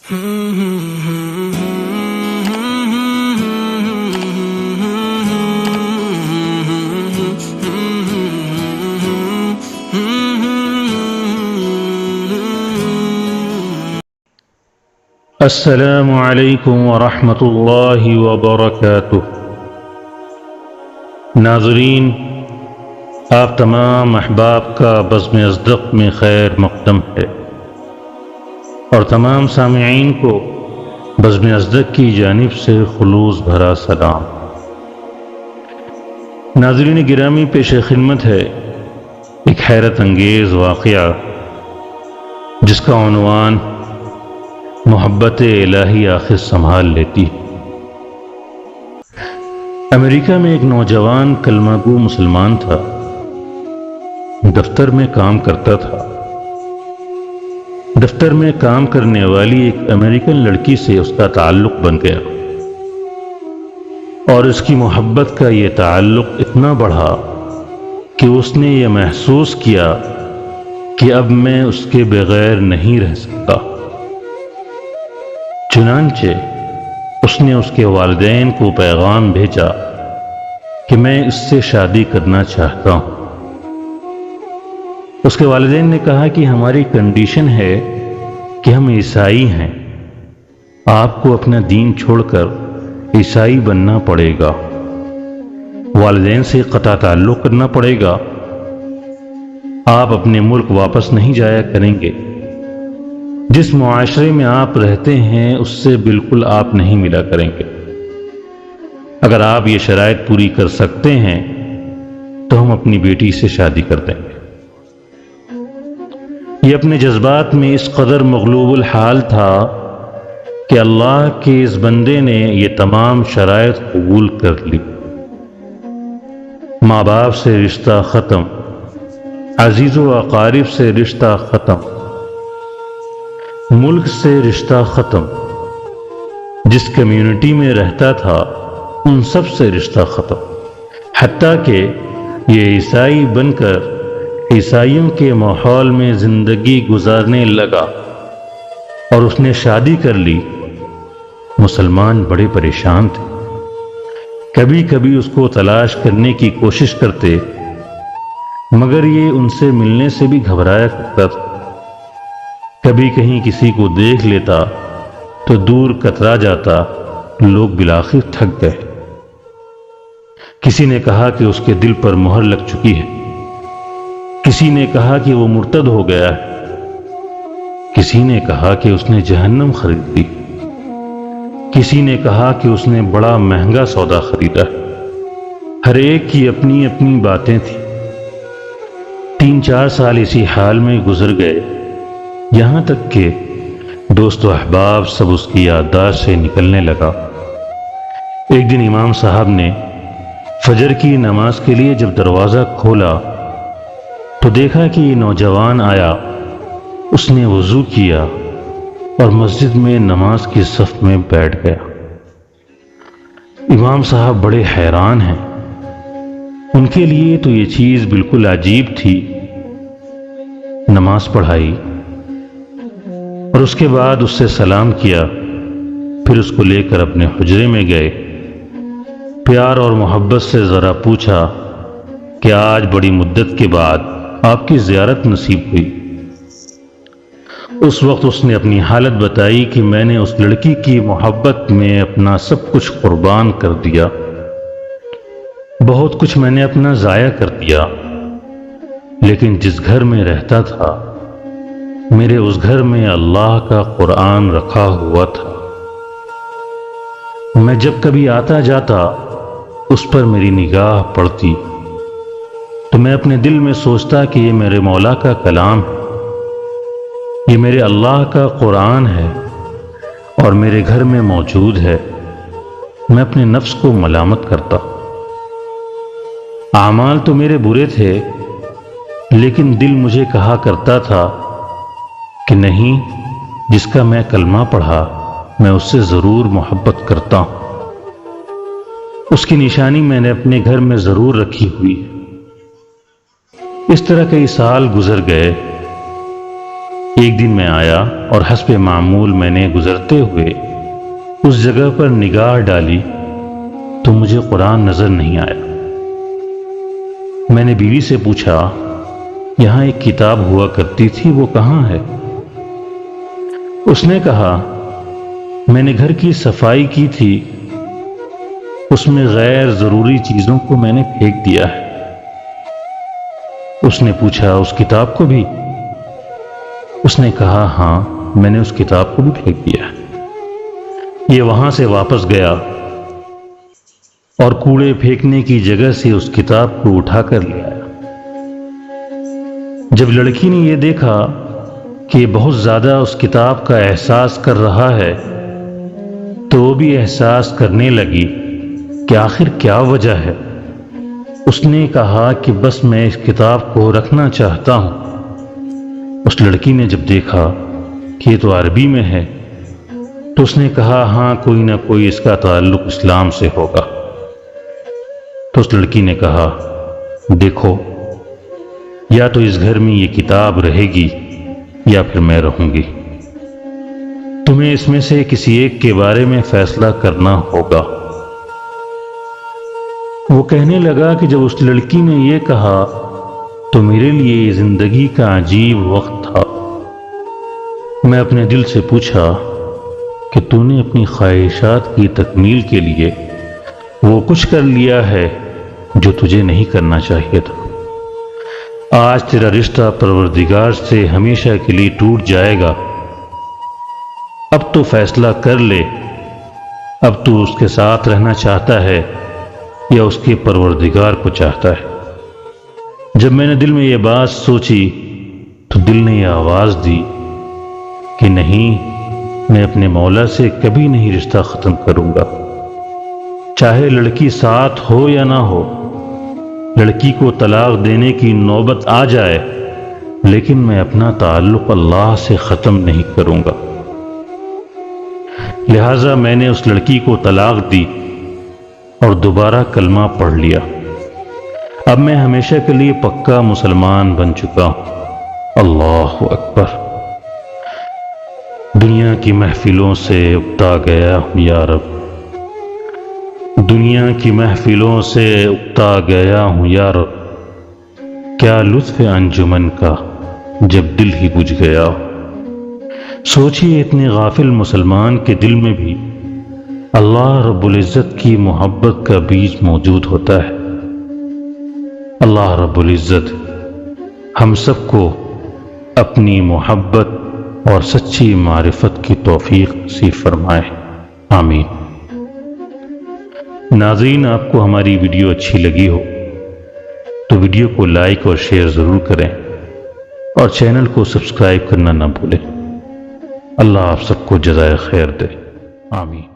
السلام علیکم ورحمۃ اللہ وبرکاتہ۔ ناظرین، آپ تمام احباب کا بزم ازدق میں خیر مقدم ہے، اور تمام سامعین کو بزم ازدق کی جانب سے خلوص بھرا سلام۔ ناظرین گرامی، پیش خدمت ہے ایک حیرت انگیز واقعہ جس کا عنوان محبت الہی آخر سنبھال لیتی ہے۔ امریکہ میں ایک نوجوان کلمہ گو مسلمان تھا، دفتر میں کام کرتا تھا۔ دفتر میں کام کرنے والی ایک امریکن لڑکی سے اس کا تعلق بن گیا، اور اس کی محبت کا یہ تعلق اتنا بڑھا کہ اس نے یہ محسوس کیا کہ اب میں اس کے بغیر نہیں رہ سکتا۔ چنانچہ اس نے اس کے والدین کو پیغام بھیجا کہ میں اس سے شادی کرنا چاہتا ہوں۔ اس کے والدین نے کہا کہ ہماری کنڈیشن ہے کہ ہم عیسائی ہیں، آپ کو اپنا دین چھوڑ کر عیسائی بننا پڑے گا، والدین سے قطع تعلق کرنا پڑے گا، آپ اپنے ملک واپس نہیں جایا کریں گے، جس معاشرے میں آپ رہتے ہیں اس سے بالکل آپ نہیں ملا کریں گے۔ اگر آپ یہ شرائط پوری کر سکتے ہیں تو ہم اپنی بیٹی سے شادی کر دیں گے۔ یہ اپنے جذبات میں اس قدر مغلوب الحال تھا کہ اللہ کے اس بندے نے یہ تمام شرائط قبول کر لی۔ ماں باپ سے رشتہ ختم، عزیز و اقارب سے رشتہ ختم، ملک سے رشتہ ختم، جس کمیونٹی میں رہتا تھا ان سب سے رشتہ ختم، حتیٰ کہ یہ عیسائی بن کر عیسائیوں کے ماحول میں زندگی گزارنے لگا اور اس نے شادی کر لی۔ مسلمان بڑے پریشان تھے، کبھی کبھی اس کو تلاش کرنے کی کوشش کرتے، مگر یہ ان سے ملنے سے بھی گھبرایا کرتا تھا۔ کبھی کہیں کسی کو دیکھ لیتا تو دور کترا جاتا، لوگ بالآخر تھک گئے۔ کسی نے کہا کہ اس کے دل پر مہر لگ چکی ہے، کسی نے کہا کہ وہ مرتد ہو گیا ہے، کسی نے کہا کہ اس نے جہنم خرید لی، کسی نے کہا کہ اس نے بڑا مہنگا سودا خریدا ہے۔ ہر ایک کی اپنی اپنی باتیں تھیں۔ 3-4 سال اسی حال میں گزر گئے، یہاں تک کہ دوست و احباب سب اس کی یادداشت سے نکلنے لگا۔ ایک دن امام صاحب نے فجر کی نماز کے لیے جب دروازہ کھولا تو دیکھا کہ یہ نوجوان آیا۔ اس نے وضو کیا اور مسجد میں نماز کی صف میں بیٹھ گیا۔ امام صاحب بڑے حیران ہیں، ان کے لیے تو یہ چیز بالکل عجیب تھی۔ نماز پڑھائی اور اس کے بعد اس سے سلام کیا، پھر اس کو لے کر اپنے حجرے میں گئے۔ پیار اور محبت سے ذرا پوچھا کہ آج بڑی مدت کے بعد آپ کی زیارت نصیب ہوئی۔ اس وقت اس نے اپنی حالت بتائی کہ میں نے اس لڑکی کی محبت میں اپنا سب کچھ قربان کر دیا، بہت کچھ میں نے اپنا ضائع کر دیا، لیکن جس گھر میں رہتا تھا میرے اس گھر میں اللہ کا قرآن رکھا ہوا تھا۔ میں جب کبھی آتا جاتا اس پر میری نگاہ پڑتی تو میں اپنے دل میں سوچتا کہ یہ میرے مولا کا کلام ہے، یہ میرے اللہ کا قرآن ہے اور میرے گھر میں موجود ہے۔ میں اپنے نفس کو ملامت کرتا۔ اعمال تو میرے برے تھے، لیکن دل مجھے کہا کرتا تھا کہ نہیں، جس کا میں کلمہ پڑھا میں اس سے ضرور محبت کرتا ہوں، اس کی نشانی میں نے اپنے گھر میں ضرور رکھی ہوئی ہے۔ اس طرح کئی سال گزر گئے۔ ایک دن میں آیا اور حسب معمول میں نے گزرتے ہوئے اس جگہ پر نگاہ ڈالی تو مجھے قرآن نظر نہیں آیا۔ میں نے بیوی سے پوچھا، یہاں ایک کتاب ہوا کرتی تھی، وہ کہاں ہے؟ اس نے کہا، میں نے گھر کی صفائی کی تھی، اس میں غیر ضروری چیزوں کو میں نے پھینک دیا ہے۔ اس نے پوچھا، اس کتاب کو بھی؟ اس نے کہا، ہاں، میں نے اس کتاب کو بھی پھینک دیا ہے۔ یہ وہاں سے واپس گیا اور کوڑے پھینکنے کی جگہ سے اس کتاب کو اٹھا کر لے آیا۔ جب لڑکی نے یہ دیکھا کہ بہت زیادہ اس کتاب کا احساس کر رہا ہے تو وہ بھی احساس کرنے لگی کہ آخر کیا وجہ ہے۔ اس نے کہا کہ بس میں اس کتاب کو رکھنا چاہتا ہوں۔ اس لڑکی نے جب دیکھا کہ یہ تو عربی میں ہے تو اس نے کہا، ہاں، کوئی نہ کوئی اس کا تعلق اسلام سے ہوگا۔ تو اس لڑکی نے کہا، دیکھو، یا تو اس گھر میں یہ کتاب رہے گی یا پھر میں رہوں گی، تمہیں اس میں سے کسی ایک کے بارے میں فیصلہ کرنا ہوگا۔ وہ کہنے لگا کہ جب اس لڑکی نے یہ کہا تو میرے لیے زندگی کا عجیب وقت تھا۔ میں اپنے دل سے پوچھا کہ تو نے اپنی خواہشات کی تکمیل کے لیے وہ کچھ کر لیا ہے جو تجھے نہیں کرنا چاہیے تھا۔ آج تیرا رشتہ پروردگار سے ہمیشہ کے لیے ٹوٹ جائے گا۔ اب تو فیصلہ کر لے، اب تو اس کے ساتھ رہنا چاہتا ہے یا اس کے پروردگار کو چاہتا ہے۔ جب میں نے دل میں یہ بات سوچی تو دل نے یہ آواز دی کہ نہیں، میں اپنے مولا سے کبھی نہیں رشتہ ختم کروں گا، چاہے لڑکی ساتھ ہو یا نہ ہو، لڑکی کو طلاق دینے کی نوبت آ جائے، لیکن میں اپنا تعلق اللہ سے ختم نہیں کروں گا۔ لہٰذا میں نے اس لڑکی کو طلاق دی اور دوبارہ کلمہ پڑھ لیا۔ اب میں ہمیشہ کے لیے پکا مسلمان بن چکا ہوں۔ اللہ اکبر۔ دنیا کی محفلوں سے اکتا گیا ہوں یا رب، دنیا کی محفلوں سے اکتا گیا ہوں یا رب، کیا لطف انجمن کا جب دل ہی بجھ گیا ہو۔ سوچئے اتنے غافل مسلمان کے دل میں بھی اللہ رب العزت کی محبت کا بیج موجود ہوتا ہے۔ اللہ رب العزت ہم سب کو اپنی محبت اور سچی معرفت کی توفیق نصیب فرمائے، آمین۔ ناظرین، آپ کو ہماری ویڈیو اچھی لگی ہو تو ویڈیو کو لائک اور شیئر ضرور کریں اور چینل کو سبسکرائب کرنا نہ بھولیں۔ اللہ آپ سب کو جزائے خیر دے، آمین۔